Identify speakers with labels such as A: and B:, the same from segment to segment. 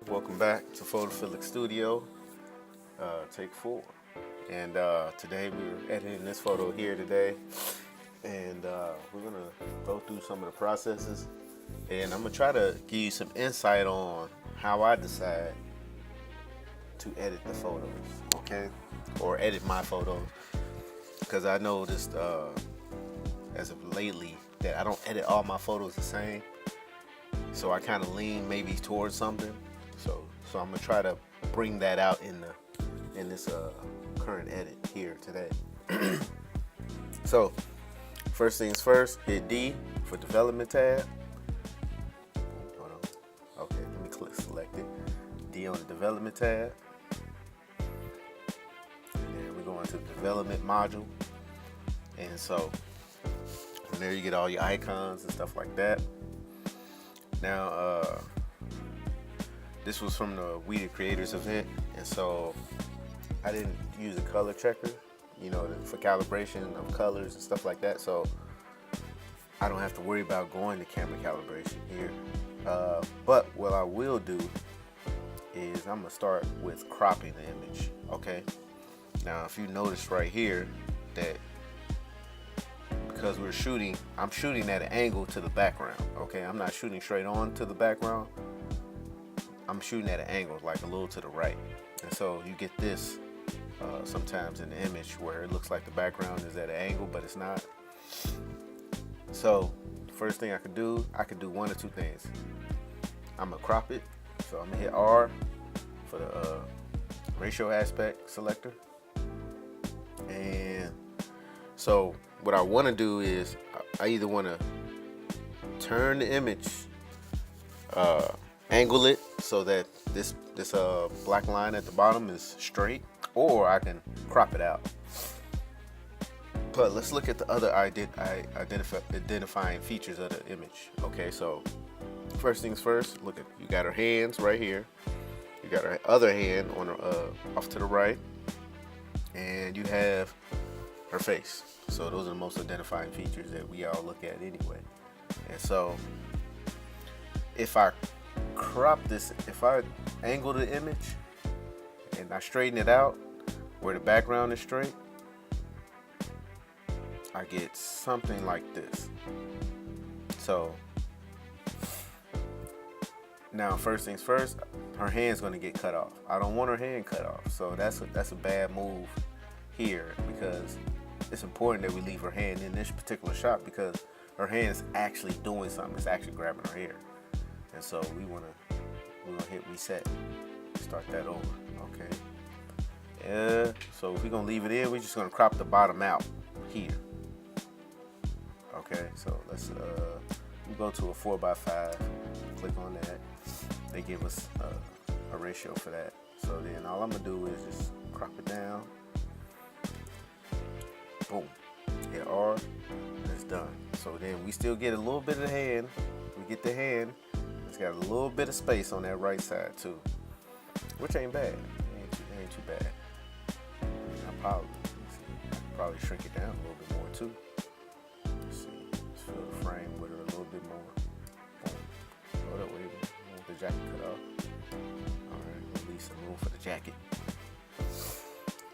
A: Welcome back to Photophilic Studio, take 4. And today we're editing this photo here today, and we're gonna go through some of the processes, and I'm gonna try to give you some insight on how I decide to edit the photos, okay, or edit my photos, because I noticed as of lately that I don't edit all my photos the same, so I kind of lean maybe towards something. So I'm gonna try to bring that out in this current edit here today. So first things first, hit D for development tab. Hold on. Okay, let me click select it. D on the development tab. And then we go into the development module. And so from there you get all your icons and stuff like that. Now this was from the We the Creators event, and so I didn't use a color checker, for calibration of colors and stuff like that. So I don't have to worry about going to camera calibration here. But what I will do is I'm gonna start with cropping the image. Okay. Now, if you notice right here that because I'm shooting at an angle to the background. Okay, I'm not shooting straight on to the background. I'm shooting at an angle, like a little to the right. And so you get this sometimes in the image where it looks like the background is at an angle, but it's not. So the first thing I could do one or two things. I'm gonna crop it. So I'm gonna hit R for the ratio aspect selector. And so what I wanna do is I either wanna turn the image, angle it so that this black line at the bottom is straight, or I can crop it out. But let's look at the other identifying features of the image. Okay, so first things first, you got her hands right here. You got her other hand on her off to the right, and you have her face. So those are the most identifying features that we all look at anyway. And so if I crop this, if I angle the image and I straighten it out where the background is straight, I get something like this. So now first things first, her hand's gonna get cut off. I don't want her hand cut off, so that's a bad move here, because it's important that we leave her hand in this particular shot, because her hand is actually doing something. It's actually grabbing her hair. And so we're gonna hit reset, start that over. Okay. Yeah. So if we're gonna leave it in, we're just gonna crop the bottom out here. Okay. So let's we go to a 4x5. Click on that. They give us a ratio for that. So then all I'm gonna do is just crop it down. Boom. Hit R. And it's done. So then we still get a little bit of the hand. We get the hand. It's got a little bit of space on that right side too, which ain't bad. It ain't too bad. I'll probably shrink it down a little bit more too. Let's see. Let's fill the frame with her a little bit more. Boom. Hold up, wait a minute. I want the jacket cut off. All right, release some room for the jacket.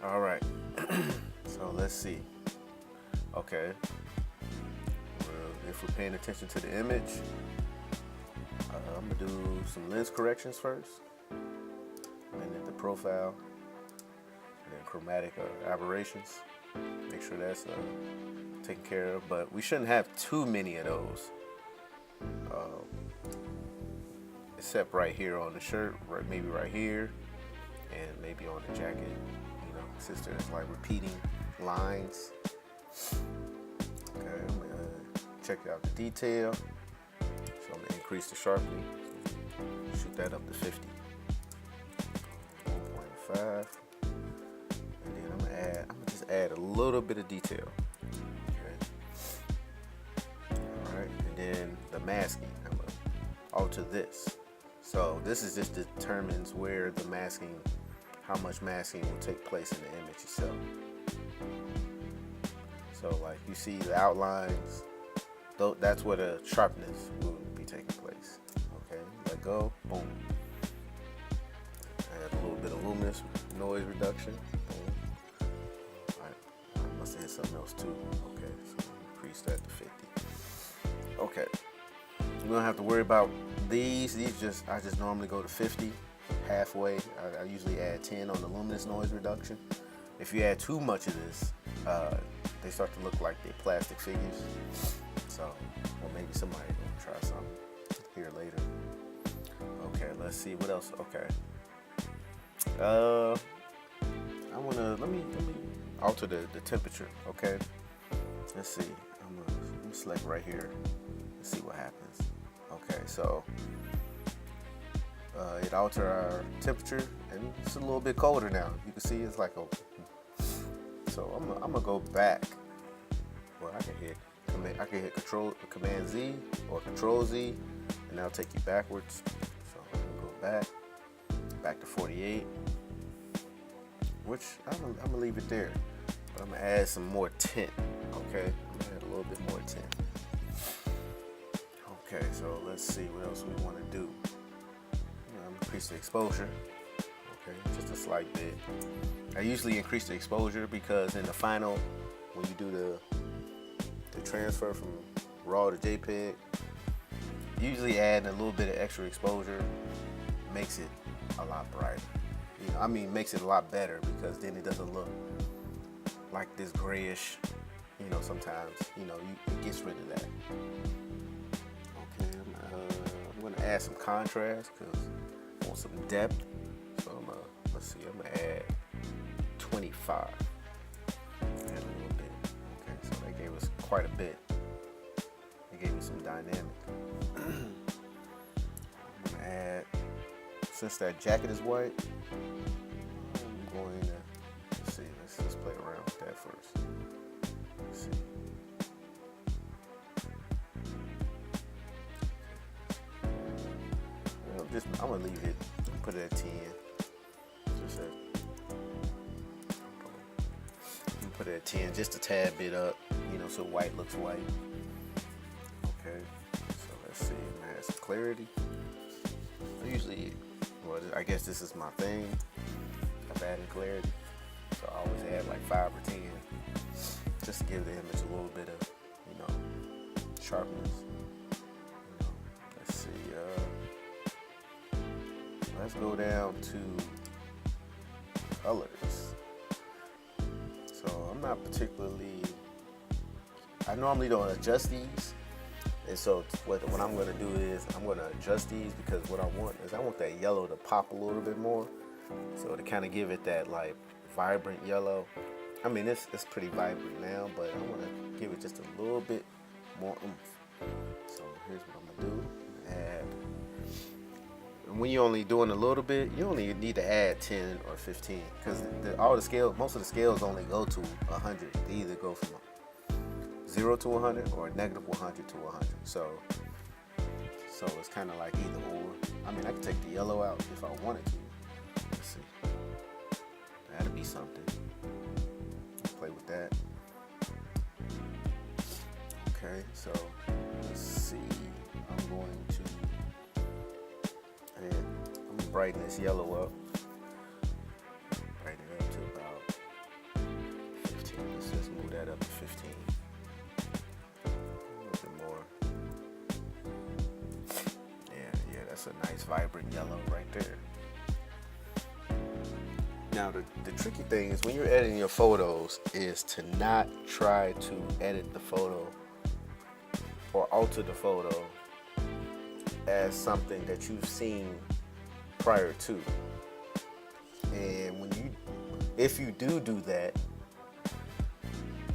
A: All right. So let's see. Okay. Well, if we're paying attention to the image, I'm gonna do some lens corrections first, and then the profile, and then chromatic aberrations. Make sure that's taken care of, but we shouldn't have too many of those, except right here on the shirt, maybe right here, and maybe on the jacket, since there's like repeating lines. Okay, I'm gonna check out the detail. So I'm gonna increase the sharpening. Shoot that up to 50. 1.5. And then I'm gonna just add a little bit of detail. Okay. Alright, and then the masking. I'm gonna alter this. So this is just determines where the masking, how much masking will take place in the image itself. So like you see the outlines, that's where the sharpness will be taking place. Okay, let go, boom. bit of luminous noise reduction. I must have hit something else too. Okay, so increase that to 50. Okay, we don't have to worry about these. I just normally go to 50, halfway. I usually add 10 on the luminous noise reduction. If you add too much of this, they start to look like they're plastic figures. So, or maybe somebody will try something here later. Okay, let's see what else. Okay. Let me alter the temperature. Okay. Let's see. I'm gonna select right here. Let's see what happens. Okay, so it altered our temperature, and it's a little bit colder now. You can see it's like a. So I'm gonna go back. Well, I can hit Command Z or Control Z, and that'll take you backwards. So I'm gonna go back to 48, which I'm gonna leave it there. But I'm gonna add some more tint. Okay, I'm gonna add a little bit more tint. Okay, so let's see what else we want to do. Increase the exposure. Okay, just a slight bit. I usually increase the exposure because in the final, when you do the transfer from RAW to JPEG, usually adding a little bit of extra exposure makes it a lot brighter. Makes it a lot better, because then it doesn't look like this grayish. Sometimes it gets rid of that. Okay, I'm gonna add some contrast because I want some depth. So let's see, I'm gonna add 25. Add a little bit. Okay, so that gave us quite a bit. It gave me some dynamic. I'm gonna add, since that jacket is white, I'm going to, let's see, let's play around with that first. Let's see. I'm gonna leave it, put it at 10. Just at, I'm put it at 10, just a tad bit up, so white looks white. Okay, so let's see, I'm gonna add some clarity. I guess this is my thing of adding clarity. So I always add like 5 or 10, just to give the image a little bit of, sharpness. Let's see, let's go down to colors. So I'm not particularly, I normally don't adjust these. And so what I'm going to do is I'm going to adjust these, because what I want that yellow to pop a little bit more. So to kind of give it that like vibrant yellow. It's pretty vibrant now, but I want to give it just a little bit more oomph. So here's what I'm going to do. And when you're only doing a little bit, you only need to add 10 or 15, because most of the scales only go to 100. They either go from 0 to 100 or negative 100 to 100. So it's kind of like either or. I can take the yellow out if I wanted to. Let's see. That'd be something. Play with that. Okay, so let's see. I'm gonna brighten this yellow up. Brighten it up to about 15. Let's just move that up to 15. A little bit more. Yeah, that's a nice vibrant yellow right there. Now the tricky thing is when you're editing your photos is to not try to edit the photo or alter the photo as something that you've seen prior to. And if you do that,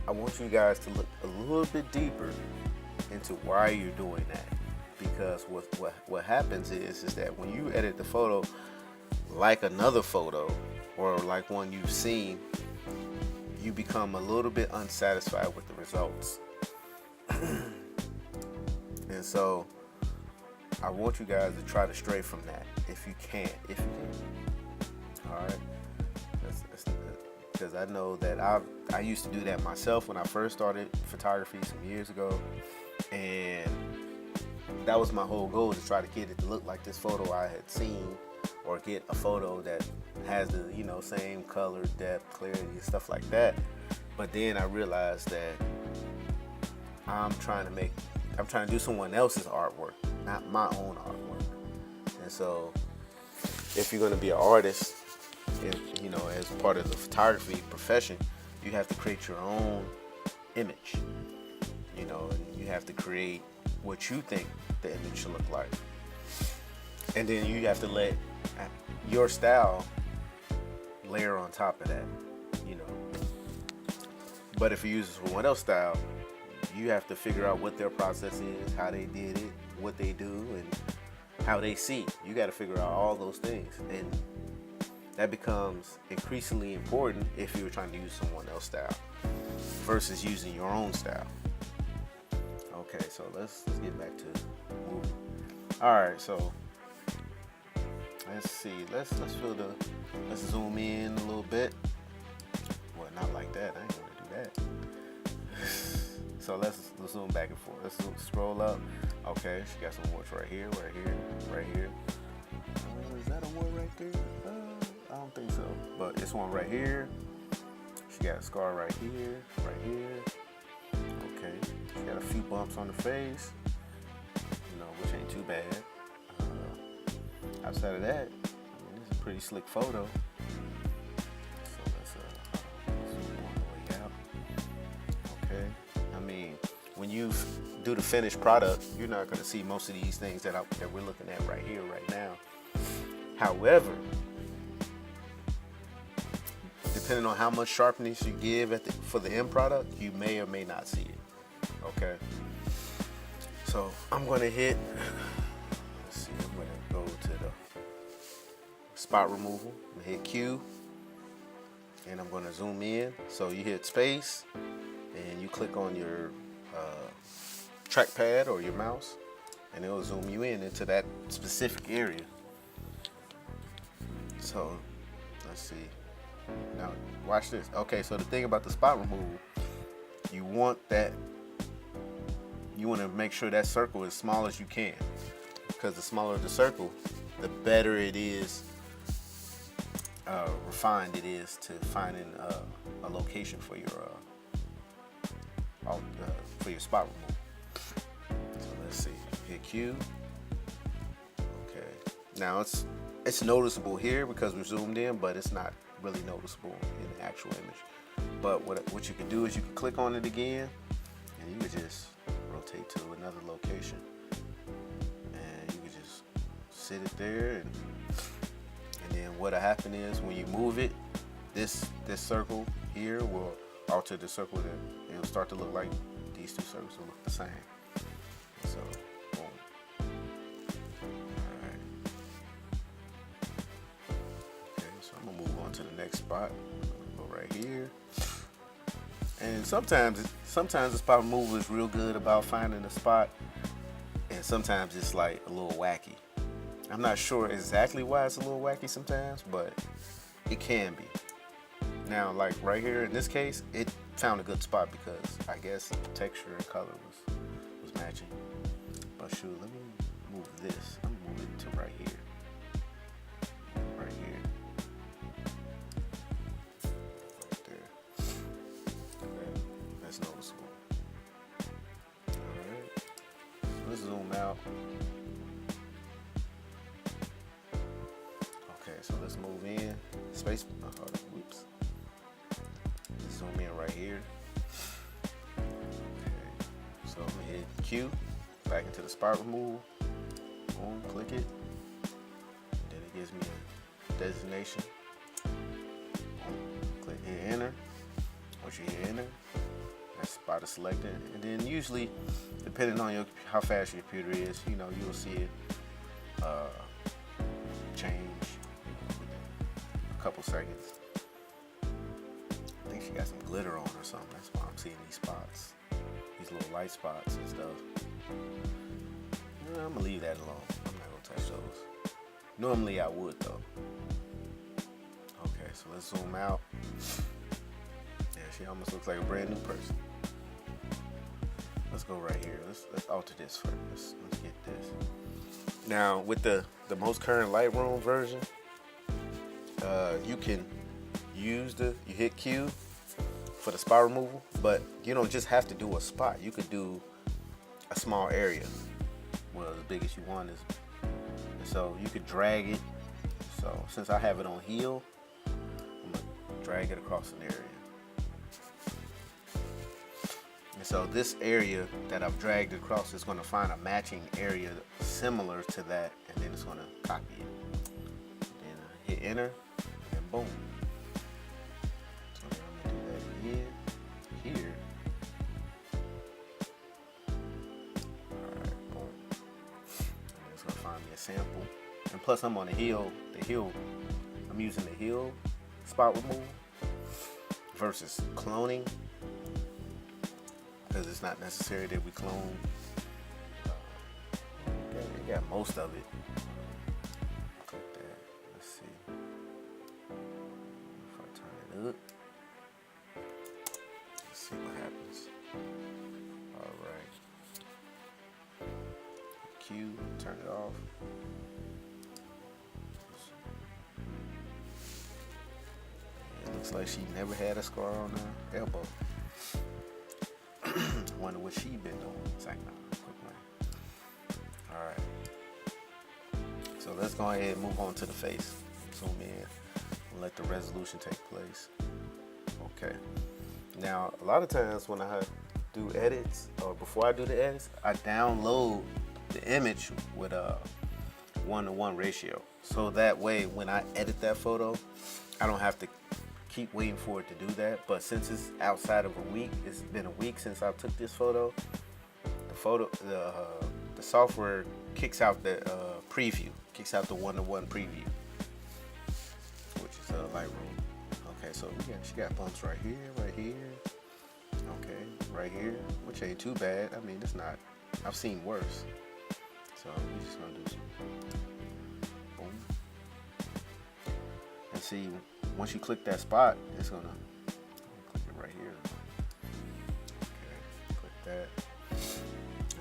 A: I want you guys to look a little bit deeper into why you're doing that. Because what happens is that when you edit the photo like another photo or like one you've seen, you become a little bit unsatisfied with the results. And so I want you guys to try to stray from that if you can. All right, because I know that I used to do that myself when I first started photography some years ago, and that was my whole goal, to try to get it to look like this photo I had seen or get a photo that has the, you know, same color, depth, clarity, and stuff like that. But then I realized that I'm trying to do someone else's artwork, not my own artwork. And so if you're going to be an artist, you know, as part of the photography profession, you have to create your own image, you know, and you have to create what you think the image should look like. And then you have to let your style layer on top of that, you know. But if you use someone else's style, you have to figure out what their process is, how they did it, what they do, and how they see. You got to figure out all those things. And that becomes increasingly important if you're trying to use someone else's style versus using your own style. Okay, so let's get back to moving. All right, so let's see. Let's zoom in a little bit. Well, not like that. I ain't gonna do that. So let's zoom back and forth. Let's scroll up. Okay, she got some warts right here, right here, right here. Is that a wart right there? I don't think so. But it's one right here. She got a scar right here, right here. Okay, she got a few bumps on the face. You know, which ain't too bad. Outside of that, I mean, this is a pretty slick photo. So let's zoom all the way out. Okay. I mean, when you do the finished product, you're not going to see most of these things that we're looking at right here, right now. However, depending on how much sharpness you give for the end product, you may or may not see it. Okay. So I'm going to hit. Let's see. I'm going to go to the spot removal. I'm going to hit Q, and I'm going to zoom in. So you hit space, and you click on your trackpad or your mouse, and it'll zoom you in into that specific area. So let's see. Now watch this. Okay, so the thing about the spot removal, you want to make sure that circle is small as you can, because the smaller the circle, the better it is, refined it is to finding a location for your spot removal. So let's see. Hit Q. Okay. Now it's noticeable here because we're zoomed in, but it's not really noticeable in the actual image. But what you can do is you can click on it again, and you can just rotate to another location, and you can just sit it there, and then what'll happen is when you move it, this circle here will alter the circle, that it'll start to look like these two circles will look the same. So boom. Alright. Okay, so I'm gonna move on to the next spot. Go right here. And sometimes the spot removal is real good about finding a spot, and sometimes it's like a little wacky. I'm not sure exactly why it's a little wacky sometimes, but it can be. Now, like right here in this case, it found a good spot because I guess the texture and color was matching. But shoot, let me move this. I'm gonna move it to right here. Right here. Right there. Okay, that's noticeable. Alright. Let's zoom out. Okay, so let's move in. Space. Whoops. Let's zoom in right here. Okay, so I'm gonna hit Q, back into the spot removal. Boom, click it. Then it gives me a designation. Boom, click hit enter. Once you hit enter, that spot is selected. And then usually, depending on how fast your computer is, you know, you'll see it change a couple seconds. I think she got some glitter on or something. That's why I'm seeing these spots, these little light spots and stuff. Yeah, I'm gonna leave that alone. I'm not gonna touch those. Normally I would though. Okay, so let's zoom out. Yeah, she almost looks like a brand new person. Let's go right here. Let's alter this first. Let's get this. Now with the most current Lightroom version, You can you hit Q for the spot removal, but you don't just have to do a spot. You could do a small area. Well, as big as you want is, and so you could drag it. So since I have it on heel, I'm gonna drag it across an area. And so this area that I've dragged across is gonna find a matching area similar to that, and then it's gonna copy it. Then I hit enter, and boom. So I'm gonna do that here. Alright, boom. And it's gonna find me a sample. And plus I'm on the heel, I'm using the heel spot removal versus cloning, because it's not necessary that we clone. You got most of it. Click that. Let's see. If I turn it up, let's see what happens. All right. Q, turn it off. It looks like she never had a scar on her elbow. Wonder what she been doing. It's like, nah, quick one. All right. So let's go ahead and move on to the face. Zoom in and let the resolution take place. Okay. Now, a lot of times when I do edits, or before I do the edits, I download the image with a 1:1 ratio. So that way, when I edit that photo, I don't have to keep waiting for it to do that. But since it's outside of a week, it's been a week since I took this photo. The software kicks out the preview, kicks out the 1:1 preview, which is Lightroom. Okay, so she got bumps right here, okay, right here, which ain't too bad. I mean, it's not. I've seen worse. So we're just gonna do some boom, and see. Once you click that spot, it's gonna click it right here. Okay, click that.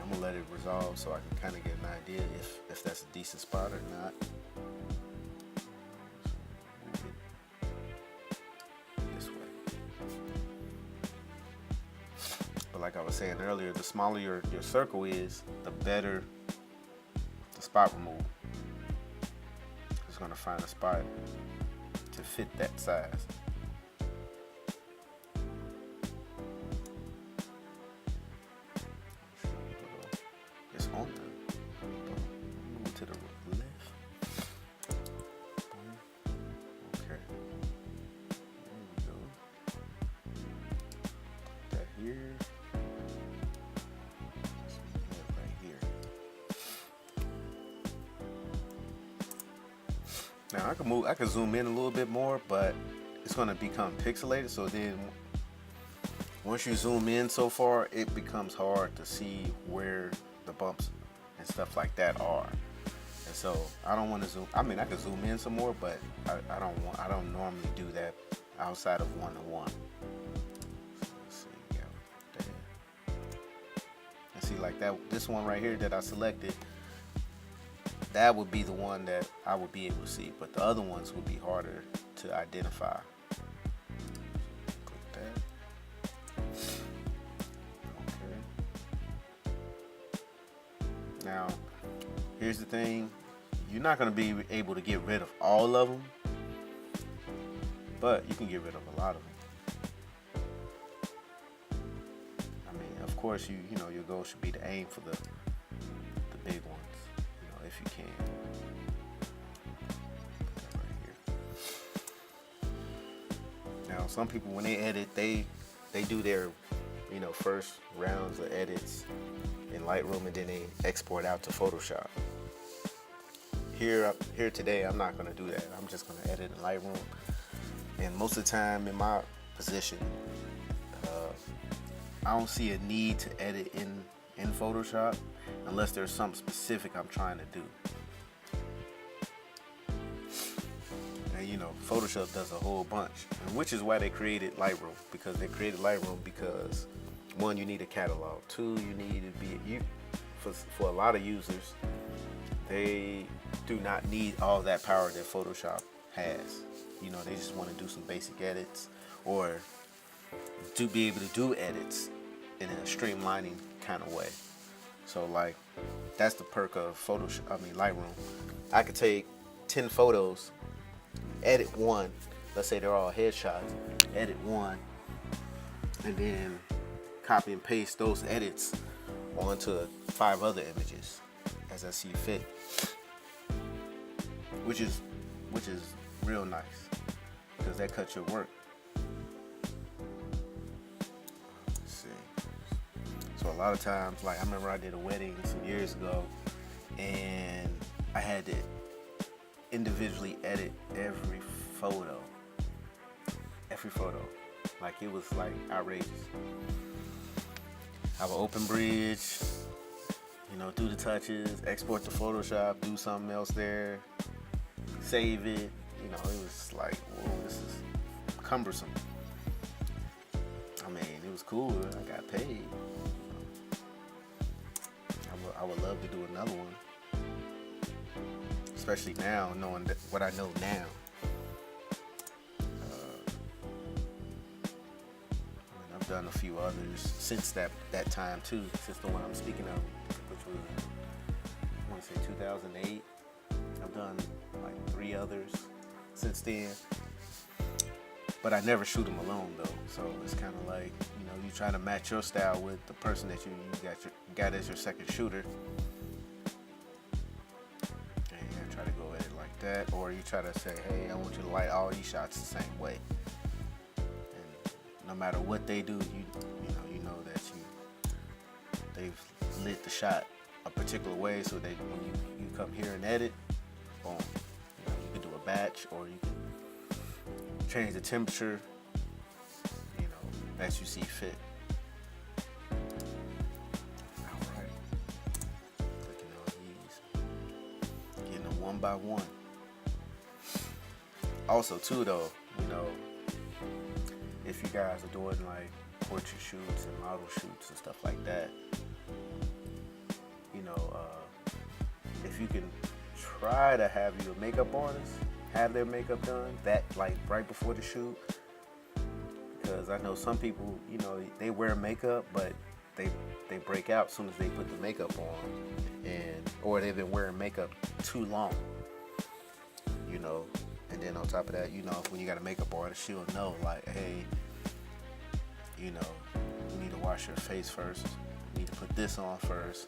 A: I'm gonna let it resolve so I can kind of get an idea if that's a decent spot or not. Move it this way. But like I was saying earlier, the smaller your circle is, the better the spot removal. It's gonna find a spot to fit that size. It's on the move to the left. Boom. Okay. There we go. Put that here. That right here. Now I can zoom in a little bit more, but it's gonna become pixelated. So then once you zoom in so far, it becomes hard to see where the bumps and stuff like that are. And so I don't want to zoom. I mean, I could zoom in some more, but I don't normally do that outside of 1:1. So let's see, yeah, there. And see, like that, this one right here that I selected, that would be the one that I would be able to see, but the other ones would be harder to identify. Click that. Okay. Now, here's the thing. You're not going to be able to get rid of all of them, but you can get rid of a lot of them. I mean, of course, you know, your goal should be to aim for the big ones. If you can. Put that right here. Now, some people when they edit, they do their, first rounds of edits in Lightroom, and then they export out to Photoshop. Here today, I'm not gonna do that. I'm just gonna edit in Lightroom. And most of the time in my position, I don't see a need to edit in Photoshop unless there's something specific I'm trying to do. And Photoshop does a whole bunch, and which is why they created Lightroom, because they created Lightroom because one, you need a catalog. Two, you need to be for a lot of users, they do not need all that power that Photoshop has. You know, they just want to do some basic edits or to be able to do edits in a streamlining kind of way. So like, that's the perk of Lightroom. I could take 10 photos, edit one, let's say they're all headshots, edit one, and then copy and paste those edits onto 5 other images as I see fit, which is real nice because that cuts your work. Let's see. So a lot of times, like I remember I did a wedding some years ago, and I had to individually edit every photo. Like it was like outrageous. Have an open bridge, you know, do the touches, export to Photoshop, do something else there, save it. You know, it was like, whoa, this is cumbersome. I mean, it was cool. I got paid. I would love to do another one, especially now, knowing what I know now. I've done a few others since that time too, since the one I'm speaking of, which was, I want to say 2008. I've done like 3 others since then, but I never shoot them alone though. So it's kind of like, you know, you try to match your style with the person that you got as your second shooter, and you try to go at it like that, or you try to say, hey, I want you to light all these shots the same way. No matter what they do, you know that they've lit the shot a particular way, so that when you come here and edit, boom, you know, you can do a batch, or you can change the temperature, you know, as you see fit. All right, clicking on these, getting them one by one. Also, too, though, you know, if you guys are doing like portrait shoots and model shoots and stuff like that, you know, if you can try to have your makeup artist have their makeup done that like right before the shoot, because I know some people, you know, they wear makeup but they break out as soon as they put the makeup on, or they've been wearing makeup too long, you know. And then on top of that, you know, when you got a makeup artist, she'll know like, hey, you know, you need to wash your face first. You need to put this on first,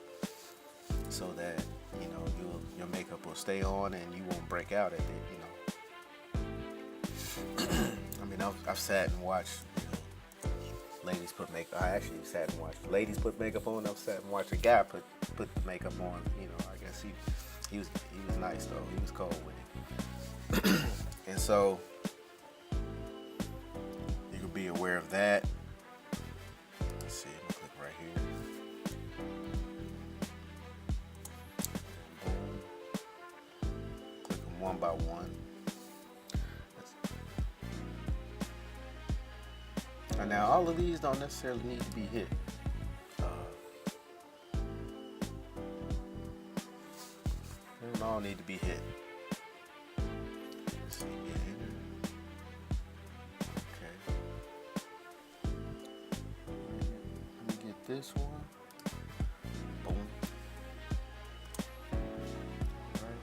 A: so that, you know, your makeup will stay on and you won't break out at it, you know. I mean, I've sat and watched, you know, ladies put makeup. I actually sat and watched ladies put makeup on. I've sat and watched a guy put the makeup on. You know, I guess he was nice though. He was cold with it. And so you can be aware of that. Let's see, I'm gonna click right here. Boom. Click them one by one. And now all of these don't necessarily need to be hit. They don't all need to be hit. This one, boom. All right.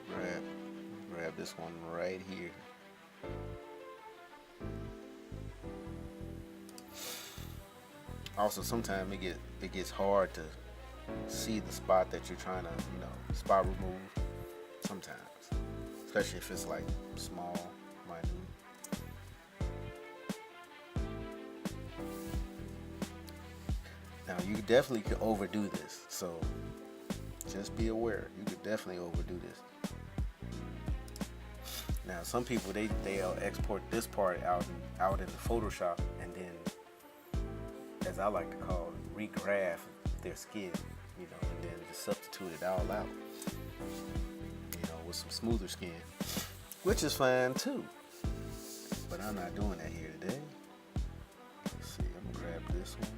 A: Okay. Grab this one right here. Also, sometimes it gets hard to see the spot that you're trying to, you know, spot remove. Sometimes, especially if it's like small, minute. Now you definitely could overdo this, so just be aware. You could definitely overdo this. Now some people they'll export this part out into Photoshop and then, as I like to call it, regraph their skin, you know, and then just substitute it all out. With some smoother skin, which is fine too, but I'm not doing that here today. Let's see, I'm gonna grab this one.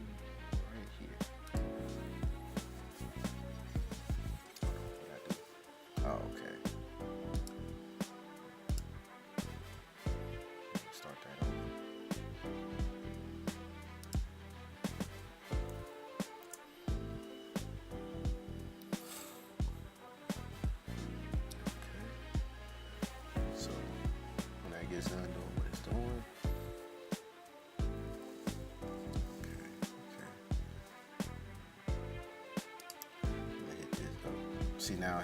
A: See now,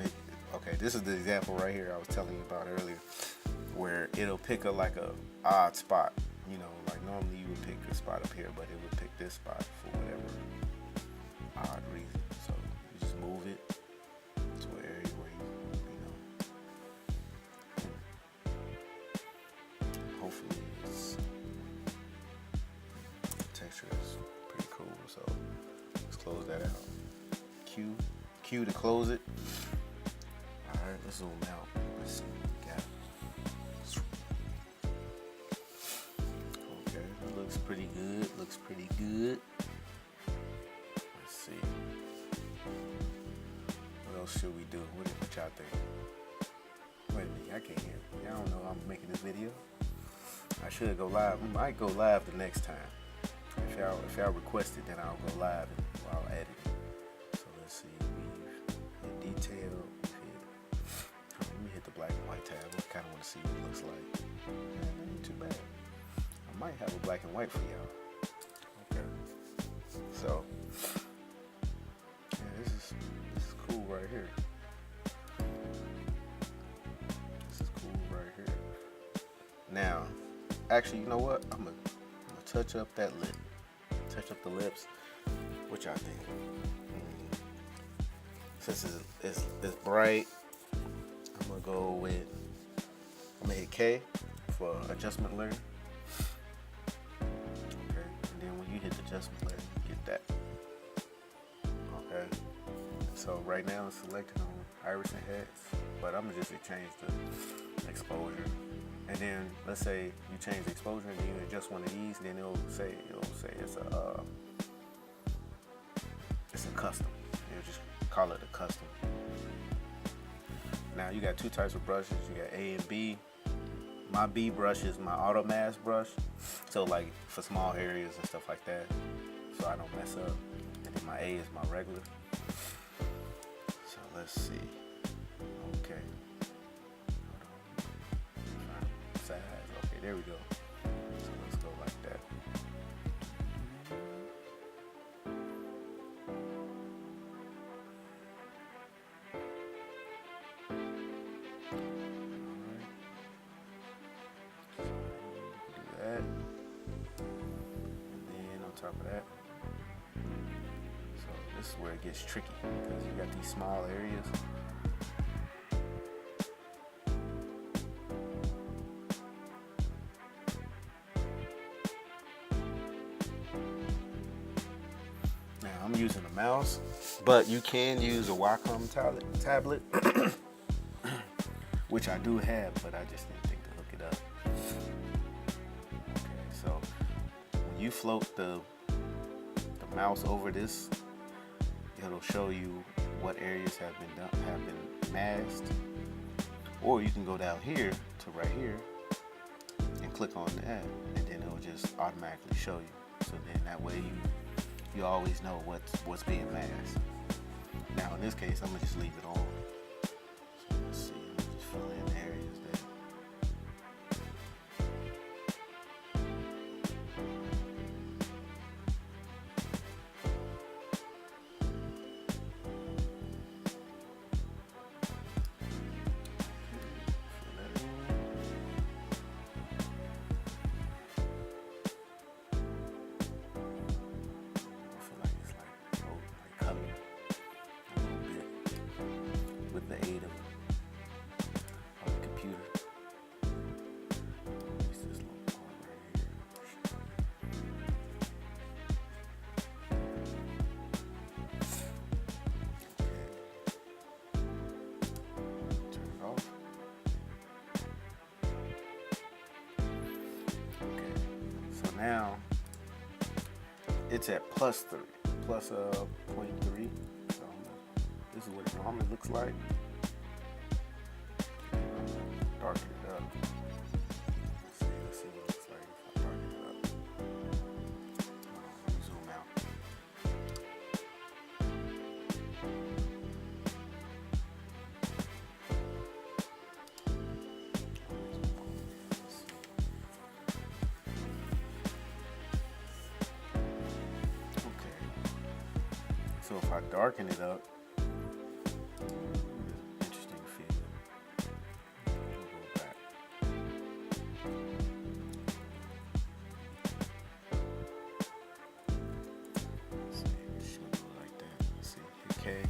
A: okay, this is the example right here I was telling you about earlier, where it'll pick a like a odd spot. You know, like normally you would pick a spot up here, but it would pick this spot for whatever odd reason. So you just move it to an area where you know, hopefully the texture is pretty cool. So let's close that out. Q to close it. All right, let's zoom out. Let's see what we got. Okay, it looks pretty good. Looks pretty good. Let's see. What else should we do? What y'all think? Wait a minute, I can't hear. Y'all don't know I'm making this video. I should go live. We might go live the next time. If y'all request it, then I'll go live while editing. So let's see. Hit detail. Let me hit the black and white tab. I kind of want to see what it looks like. That ain't too bad. I might have a black and white for y'all. Okay. So yeah, this is cool right here. This is cool right here. Now, actually, you know what? I'm gonna touch up that lip. Touch up the lips. What y'all think? Since it's bright, I'm gonna go with, I'm gonna hit K for adjustment layer. Okay, and then when you hit the adjustment layer, you get that. Okay, so right now it's selected on iris and heads, but I'm gonna just change the exposure. And then let's say you change the exposure and then you adjust one of these, then it'll say it's a custom. You'll just call it a custom. Now you got two types of brushes. You got A and B. My B brush is my auto mask brush, so like for small areas and stuff like that, so I don't mess up. And then my A is my regular. So let's see. Okay. Size. Okay, there we go. So let's go like that. Top of that. So this is where it gets tricky because you got these small areas. Now I'm using a mouse, but you can use a Wacom tablet, which I do have, but I just didn't think to hook it up. Okay, so when you float the mouse over this, it'll show you what areas have been masked, or you can go down here to right here and click on that, and then it'll just automatically show you. So then that way you always know what's being masked. Now in this case, I'm gonna just leave it on. So let's see, I'm just fill in areas there. Now it's at +3, plus 0.3. So this is what it normally looks like. Darken it up. Let's see what it looks like if I darken it up. Let me zoom out. So if I darken it up, okay.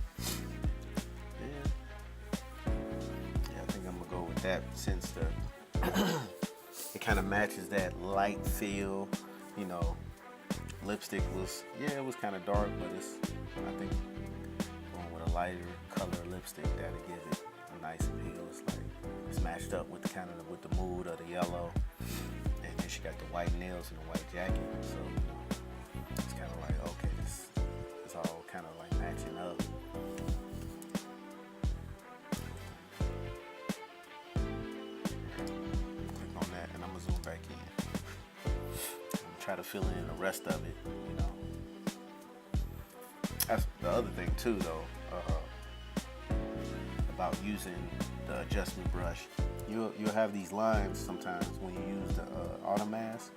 A: Yeah, I think I'm gonna go with that since it kind of matches that light feel. You know, lipstick was, it was kind of dark, but I think going with a lighter color lipstick that'll give it a nice appeal. It's like it's matched up with with the mood of the yellow, and then she got the white nails and the white jacket. So it's kind of like, okay, it's all kind of like matching up. Click on that, and I'm gonna zoom back in. I'm gonna try to fill in the rest of it. That's the other thing too, though, about using the adjustment brush. You'll have these lines sometimes when you use the auto mask.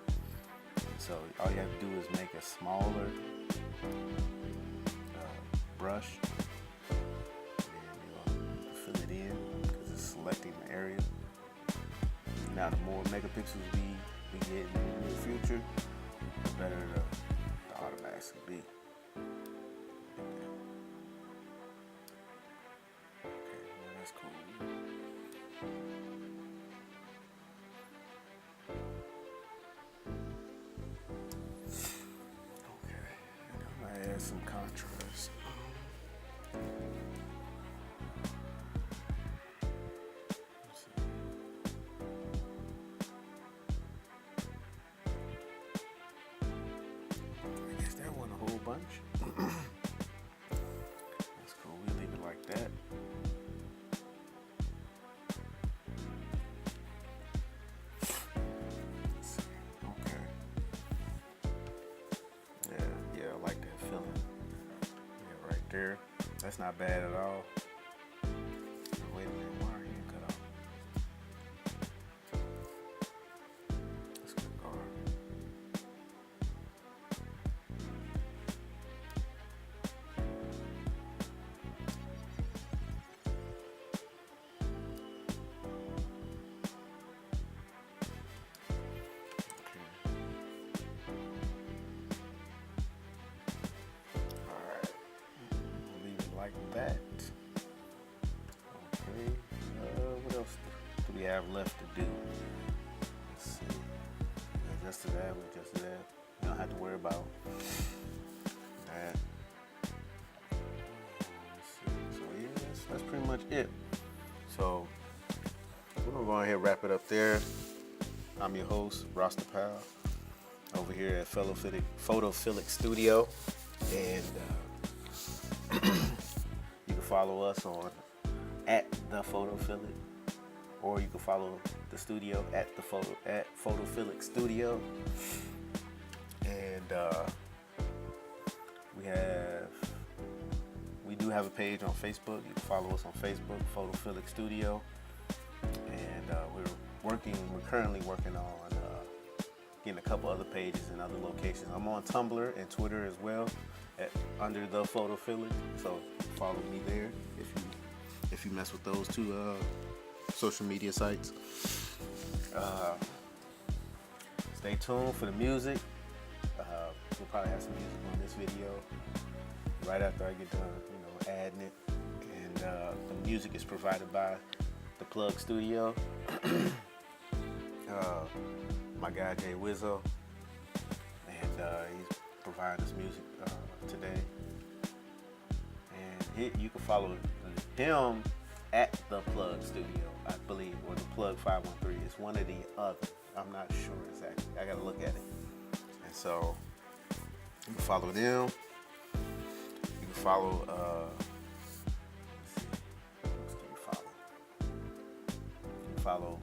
A: So all you have to do is make a smaller brush, and you'll fill it in because it's selecting the area. Now, the more megapixels we get in the near future, the better the auto mask will be. Some contrast. I guess that wasn't a whole bunch. That's cool. We leave it like that. There. That's not bad at all. Oh, wait a minute, why are you cut off? Let's go guard. Like that. Okay. What else do we have left to do? Let's see. We adjusted that. We adjusted that. You don't have to worry about that. Let's see. So yeah, that's pretty much it. So we're gonna go ahead and wrap it up there. I'm your host, Rasta Pal, over here at Photophilic Studio, and you can follow us on @thephotophilic, or you can follow the studio at Photophilic Studio. And we do have a page on Facebook. You can follow us on Facebook, Photophilic Studio. And we're currently working on getting a couple other pages in other locations. I'm on Tumblr and Twitter as well, under the Photophilic. So follow me there if you mess with those two social media sites. Stay tuned for the music. We'll probably have some music on this video right after I get done, adding it. And the music is provided by the Plug Studio. My guy Jay Wiz, and he's providing us music today. And you can follow him at the Plug Studio, I believe, or the Plug 513. It's one or the other. I'm not sure exactly. I gotta look at it. And so you can follow them. You can follow. Let's see. What else can you follow? You can follow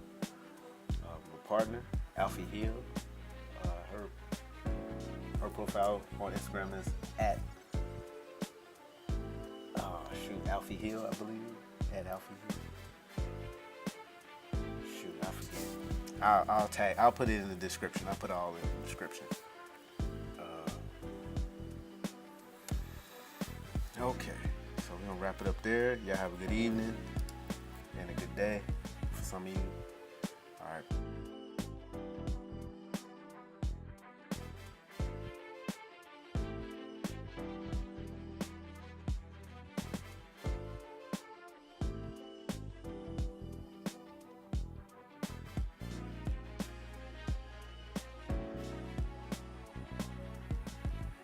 A: my partner, Alphie Hill. Her profile on Instagram is at Alphie Hill, I believe. At Alphie Hill. Shoot, I forget. I'll put it in the description. I'll put it all in the description. Okay, so we're gonna wrap it up there. Y'all have a good evening and a good day for some of you.